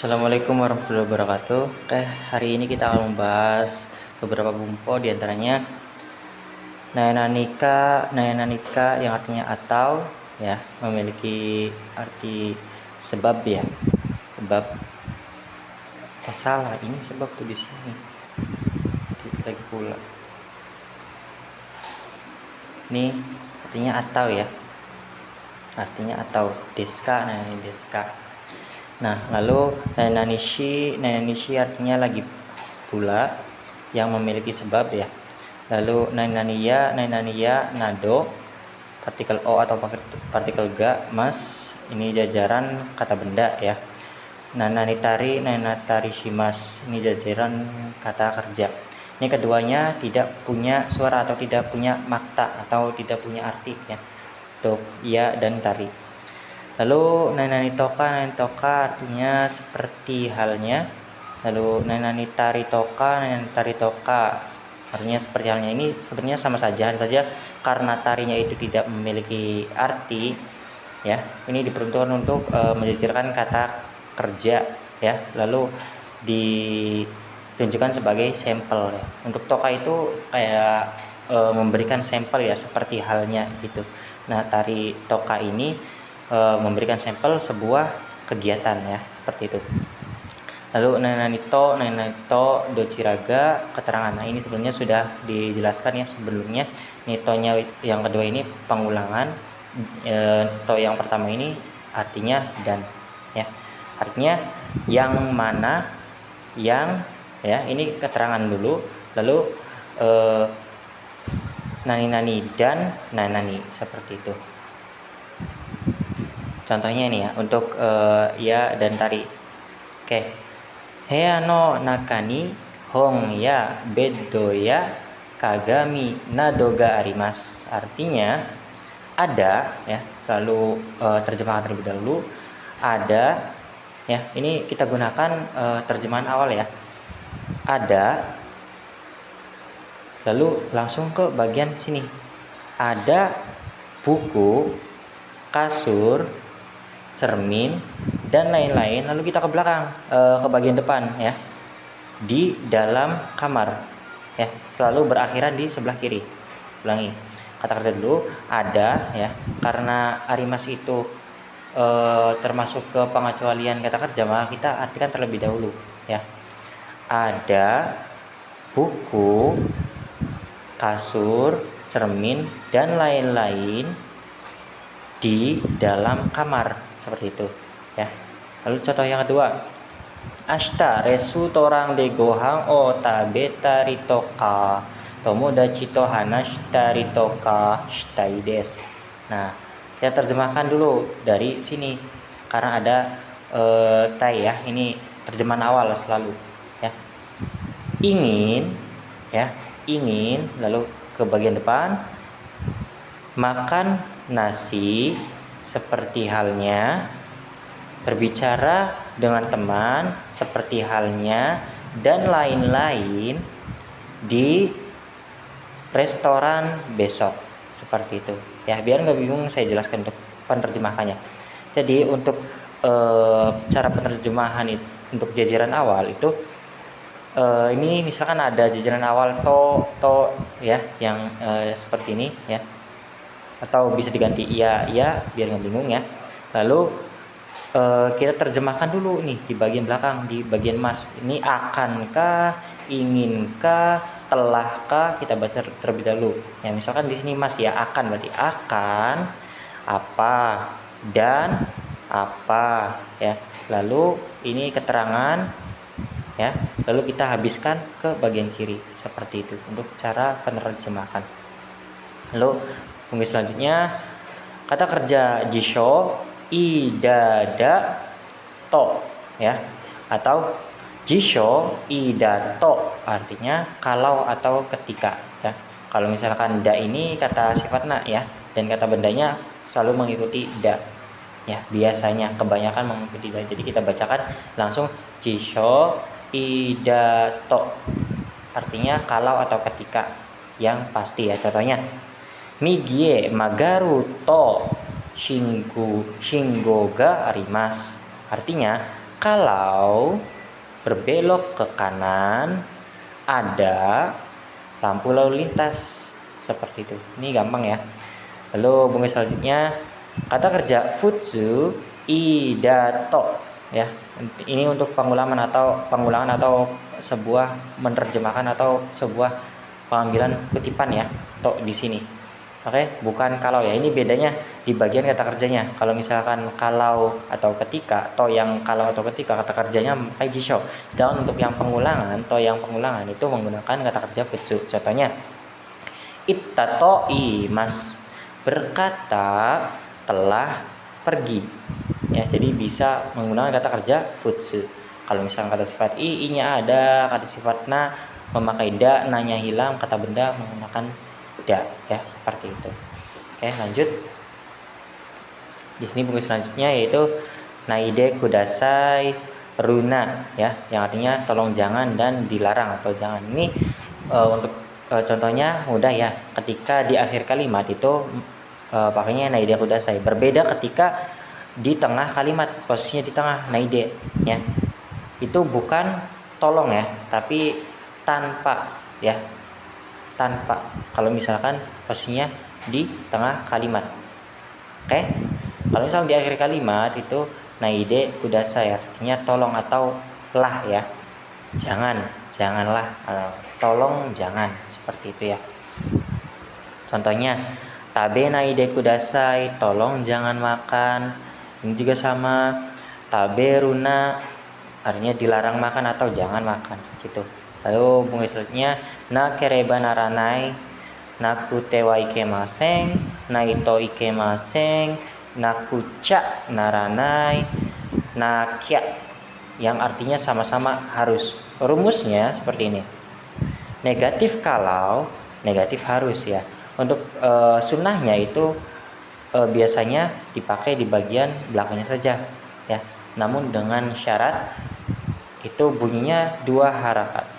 Assalamualaikum warahmatullahi wabarakatuh. Hari ini kita akan membahas beberapa bumpo, diantaranya Naenanika yang artinya atau, ya, memiliki arti sebab, ya. Sebab. Salah, ini sebab tuh di sini. Lagi pula. Ini artinya atau, ya. Artinya atau. Deska, deska. Nah, lalu nainanishi artinya lagi pula, yang memiliki sebab, ya. Lalu nainaniya nado, partikel o atau partikel ga, mas, ini jajaran kata benda, ya. Nainatari shimas, ini jajaran kata kerja. Ini keduanya tidak punya suara atau tidak punya makta atau tidak punya arti, ya, untuk ya dan tari. Lalu nainanitoka artinya seperti halnya. Lalu nainanitaritoka artinya seperti halnya. Ini sebenarnya sama saja, hanya saja karena tarinya itu tidak memiliki arti, ya. Ini diperuntukkan untuk menjajarkan kata kerja, ya. Lalu ditunjukkan sebagai sampel, ya. Untuk toka itu kayak memberikan sampel, ya, seperti halnya gitu. Nah, tari toka ini memberikan sampel sebuah kegiatan, ya, seperti itu. Lalu nainanito dochiraga, keterangan. Nah, ini sebenarnya sudah dijelaskan, ya, sebelumnya. Nitonya yang kedua ini pengulangan, to yang pertama ini artinya dan, ya. Artinya yang mana, yang, ya, ini keterangan dulu. Lalu nani dan nanani, seperti itu. Contohnya ini, ya, untuk ya dan tari. Oke. Heya no nakani hong ya beddo ya kagami nadoga arimas. Artinya ada, ya, selalu terjemahan terlebih dahulu. Ada, ya, ini kita gunakan terjemahan awal, ya. Ada, lalu langsung ke bagian sini. Ada buku, kasur, cermin, dan lain-lain. Lalu kita ke belakang, ke bagian depan, ya. Di dalam kamar, ya. Selalu berakhiran di sebelah kiri. Ulangi. Kata kerja dulu. Ada, ya. Karena arimas itu termasuk ke pengecualian kata kerja, maka kita artikan terlebih dahulu, ya. Ada buku, kasur, cermin, dan lain-lain di dalam kamar, seperti itu, ya. Lalu contoh yang kedua, ashita resu torang de gohan o tabeta ritoka tomodachi to hanashita ritoka shitai desu. Nah, saya terjemahkan dulu dari sini karena ada tai, ya. Ini terjemahan awal selalu, ya. Ingin, ya, ingin, lalu ke bagian depan, makan nasi seperti halnya, berbicara dengan teman seperti halnya, dan lain-lain di restoran besok, seperti itu, ya. Biar nggak bingung, saya jelaskan untuk penerjemahannya. Jadi untuk cara penerjemahan untuk jajaran awal itu ini misalkan ada jajaran awal to, ya, yang seperti ini, ya. Atau bisa diganti ya biar nggak bingung, ya. Lalu kita terjemahkan dulu nih di bagian belakang, di bagian mas. Ini akankah, inginkah, telahkah, kita baca terlebih dahulu, ya. Misalkan di sini mas, ya, akan berarti akan apa dan apa, ya. Lalu ini keterangan, ya. Lalu kita habiskan ke bagian kiri, seperti itu untuk cara penerjemahan. Lalu mungkin selanjutnya kata kerja jisho idada to, ya, atau jisho idato artinya kalau atau ketika, ya. Kalau misalkan da ini kata sifatnya, ya, dan kata bendanya selalu mengikuti da, ya, biasanya kebanyakan mengikuti da. Jadi kita bacakan langsung jisho idato artinya kalau atau ketika yang pasti, ya. Contohnya migie magaru to shingo ga arimas, artinya kalau berbelok ke kanan ada lampu lalu lintas, seperti itu. Ini gampang ya. Lalu bunga selanjutnya, kata kerja futsu idato ya. Ini untuk pengulangan atau sebuah menerjemahkan atau sebuah pengambilan kutipan ya. To di sini. Oke, bukan kalau ya. Ini bedanya di bagian kata kerjanya. Kalau misalkan kalau atau ketika, to yang kalau atau ketika kata kerjanya kai jisho. Sedangkan untuk yang pengulangan, to yang pengulangan itu menggunakan kata kerja futsu. Contohnya, ittato imas, berkata telah pergi. Ya, jadi bisa menggunakan kata kerja futsu. Kalau misalkan kata sifat i-nya ada, kata sifat na memakai da, nanya hilang, kata benda menggunakan da ya, seperti itu. Oke, lanjut. Di sini buku selanjutnya yaitu naide kudasai runa ya, yang artinya tolong jangan dan dilarang atau jangan. Ini untuk contohnya mudah ya. Ketika di akhir kalimat itu pakainya naide kudasai. Berbeda ketika di tengah kalimat, posisinya di tengah naide ya. Itu bukan tolong ya, tapi tanpa ya. Tanpa, kalau misalkan posisinya di tengah kalimat. Oke, kalau misal di akhir kalimat itu naide kudasai, artinya tolong atau lah ya, janganlah, tolong jangan, seperti itu ya. Contohnya tabe naide kudasai, tolong jangan makan. Ini juga sama, tabe runa artinya dilarang makan atau jangan makan, gitu. Lalu bunga selanjutnya nakereba naranai, nakute wa ikemasen, naito ikemasen, nakucha naranai, nakya, yang artinya sama-sama harus. Rumusnya seperti ini. Negatif kalau, negatif harus ya. Untuk sunnahnya itu biasanya dipakai di bagian belakangnya saja ya. Namun dengan syarat itu bunyinya 2 harakat.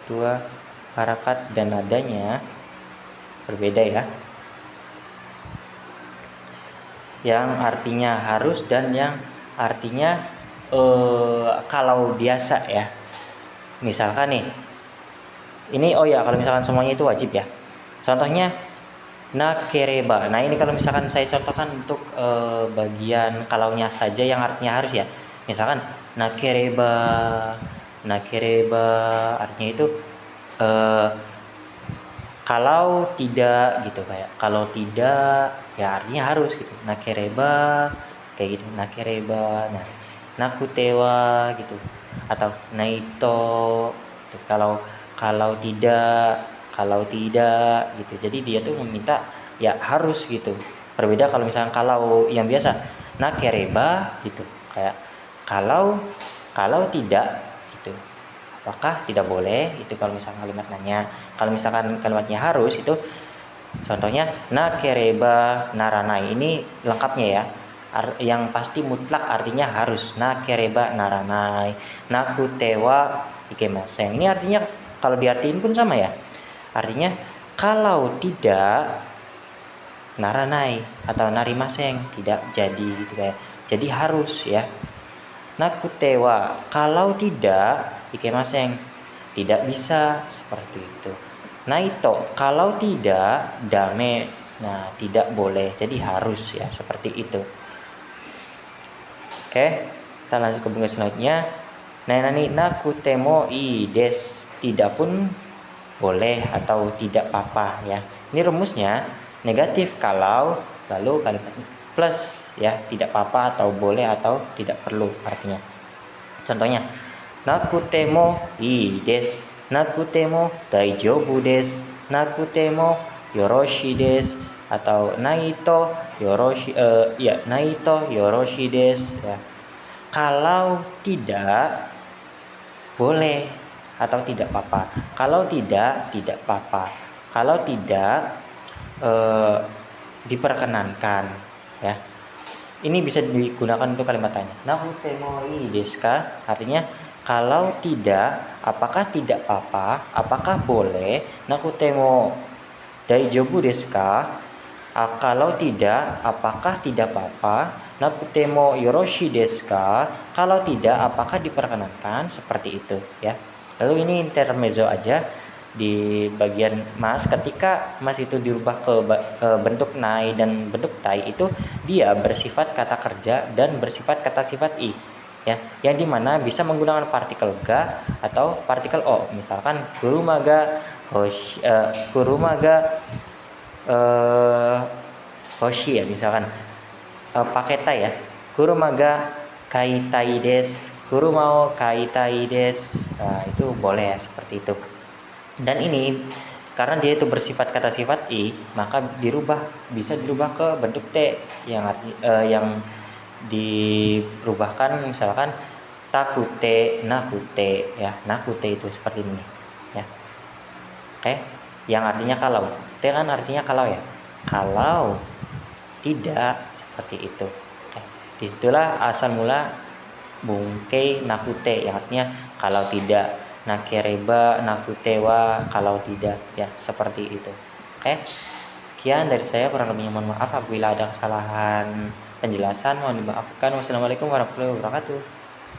2 harakat dan nadanya berbeda ya. Yang artinya harus dan yang artinya kalau biasa ya. Misalkan nih, ini kalau misalkan semuanya itu wajib ya. Contohnya nakereba. Nah, ini kalau misalkan saya contohkan untuk bagian kalaunya saja yang artinya harus ya. Misalkan nakereba artinya itu kalau tidak gitu, kayak kalau tidak ya artinya harus gitu. Nakereba kayak gitu, nakereba. Nah, nakutewa gitu atau naito gitu. Kalau tidak gitu. Jadi dia tuh meminta ya harus gitu. Berbeda kalau misalnya kalau yang biasa nakereba gitu, kayak kalau tidak gitu. Apakah tidak boleh? Itu kalau misalkan kalimat nanya. Kalau misalkan kalimatnya harus itu contohnya nakereba naranai. Ini lengkapnya ya. Yang pasti mutlak artinya harus. Nakereba naranai, nakutewa ikemasen. Ini artinya kalau diartiin pun sama ya. Artinya kalau tidak naranai atau narimaseng, tidak jadi gitu kayak. Jadi harus ya. Nakutewa, kalau tidak ikemasen, tidak bisa, seperti itu. Naito, kalau tidak dame, nah tidak boleh, jadi harus ya, seperti itu. Oke, kita lanjut ke bunga selanjutnya. Nani nakutemo i des, tidak pun boleh atau tidak apa-apa ya. Ini rumusnya negatif kalau, lalu kalimat plus ya, tidak apa-apa atau boleh atau tidak perlu artinya. Contohnya nakutemo i des, nakutemo daijoubu des, nakutemo yoroshi des, atau naito yoroshi naito yoroshi des ya. Kalau tidak boleh atau tidak apa-apa. Kalau tidak apa-apa. Kalau tidak diperkenankan ya. Ini bisa digunakan untuk kalimat tanya. Nakutemo ii desu ka? Artinya kalau tidak, apakah tidak apa-apa? Apakah boleh? Nakutemo daijoubu desu ka? Kalau tidak, apakah tidak apa-apa? nakute mo yoroshi desu ka? Kalau tidak, apakah diperkenankan? Seperti itu ya. Lalu ini intermezzo aja di bagian mas. Ketika mas itu dirubah ke bentuk nai dan bentuk tai, itu dia bersifat kata kerja dan bersifat kata sifat i ya, yang dimana bisa menggunakan partikel ga atau partikel o. Misalkan kurumaga hoshi ya, misalkan pakai tai ya, kurumaga kaitai des, kuru mau kaitai des. Nah, itu boleh ya, seperti itu. Dan ini karena dia itu bersifat kata sifat i, maka bisa dirubah ke bentuk t yang dirubahkan, misalkan takute nakute ya, nakute itu seperti ini ya. Oke, yang artinya kalau. T kan artinya kalau ya, kalau tidak, seperti itu. Oke. Disitulah asal mula bungkei nakute yang artinya kalau tidak, nakereba nakutewa kalau tidak ya, seperti itu. Oke, sekian dari saya, kurang lebihnya mohon maaf apabila ada kesalahan penjelasan, mohon dimaafkan. Wassalamualaikum warahmatullahi wabarakatuh.